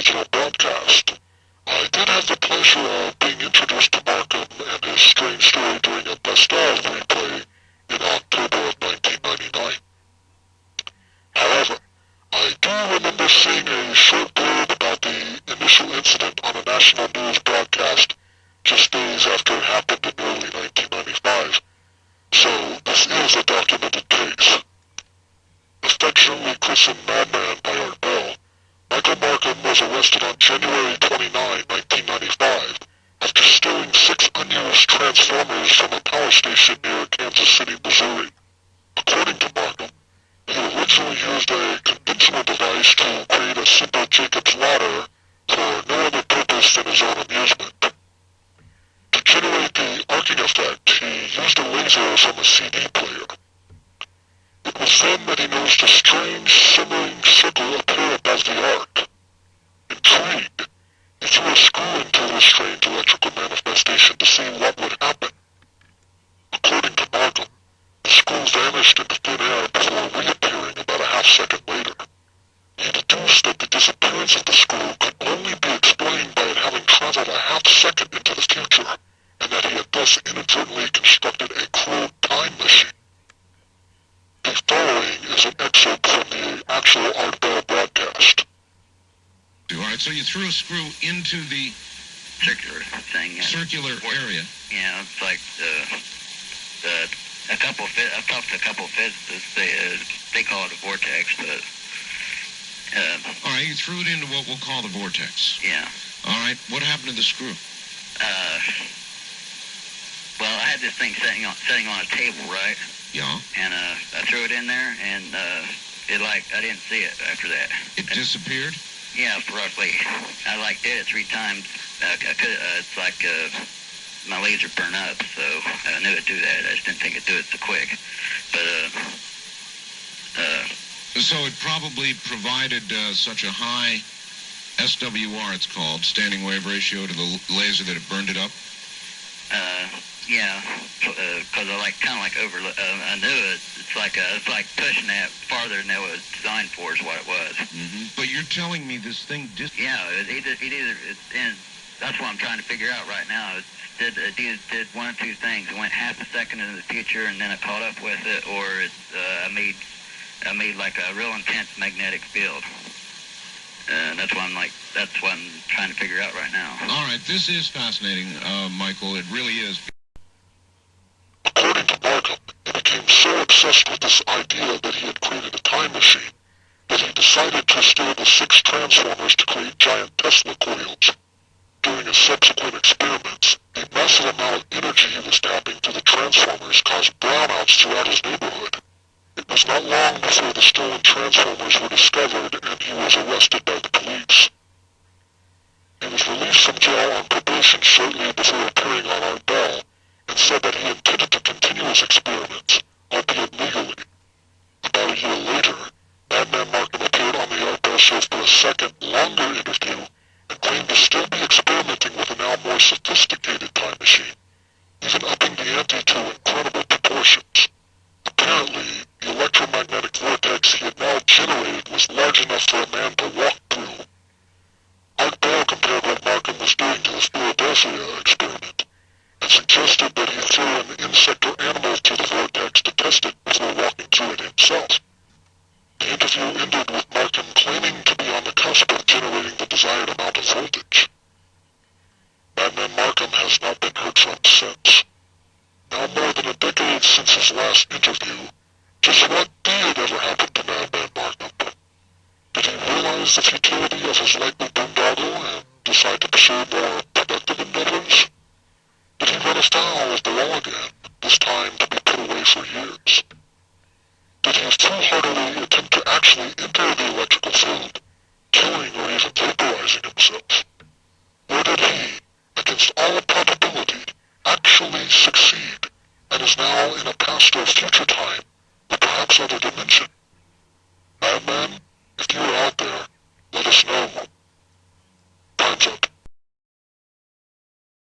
original broadcast. I did have the pleasure of being introduced to Marcum and his strange story during a best of replay in October of 1999. However, I do remember seeing a short blurb about the initial incident on a national news broadcast just days after it happened in early 1995, so this is a documented case. Affectionately christened Madman by Art Bell, Michael Markham was arrested on January 29, 1995, after stealing 6 unused transformers from a power station near Kansas City, Missouri. According to Markham, he originally used a conventional device to create a simple Jacob's ladder for no other purpose than his own amusement. To generate the arcing effect, he used a laser from a CD player. It was then that he noticed a strange, shimmering circle appear above the arc. Intrigued, he threw a screw into the strange electrical manifestation to see what would happen. According to Markham, the screw vanished into thin air before reappearing about a half-second later. He deduced that the disappearance of the screw could only be explained by it having traveled a half-second into the future, and that he had thus inadvertently constructed a crude time machine. The following is an excerpt from the actual Art Bell broadcast. Alright, so you threw a screw into the circular thing. Circular area. Yeah, it's like I've talked to a couple of physicists. They call it a vortex, but alright, you threw it into what we'll call the vortex. Yeah. Alright, what happened to the screw? Well, I had this thing sitting on a table, right? Yeah. And I threw it in there, and I didn't see it after that. It disappeared? Yeah, roughly. I did it 3 times. It's like my laser burned up, so I knew it'd do that. I just didn't think it'd do it so quick. But so it probably provided such a high SWR, it's called, standing wave ratio, to the laser that it burned it up? Yeah, because I I knew it. It's like pushing that farther than it was designed for is what it was. Mm-hmm. But you're telling me this thing Yeah, that's what I'm trying to figure out right now. It did one of 2 things. It went half a second into the future, and then it caught up with it, or I made like a real intense magnetic field. And that's what I'm trying to figure out right now. All right, this is fascinating, Michael. It really is. According to Markham, he became so obsessed with this idea that he had created a time machine that he decided to steal the 6 transformers to create giant Tesla coils. During his subsequent experiments, the massive amount of energy he was tapping through the transformers caused brownouts throughout his neighborhood. It was not long before the stolen transformers were discovered and he was arrested by the police. He was released from jail on probation shortly before appearing on Art Bell and said that he intended to continue his experiments, albeit legally. About a year later, Madman Markham appeared on the Art Bell show for a second, longer interview and claimed to still be experimenting with a now more sophisticated time machine, even upping the ante to incredible proportions. Apparently, the electromagnetic vortex he had now generated was large enough for a man to walk through. Art Bell compared what Markham was doing to the Philadelphia experiment, and suggested that he throw an insect or animal through the vortex to test it before walking through it himself. The interview ended with Markham claiming to be on the cusp of generating the desired amount of voltage. Madman Markham has not been heard from since. Now more than a decade since his last interview, just what did ever happen to Madman Markham? Did he realize the futility of his lightly boondoggle and decide to pursue more productive endeavors? Did he run afoul of the law again, this time to be put away for years? Did he foolhardily attempt to actually enter the electrical field, killing or even vaporizing himself? Or did he, against all probability, actually succeed, and is now in a past or future time, or perhaps other dimension? Madman, if you are out there,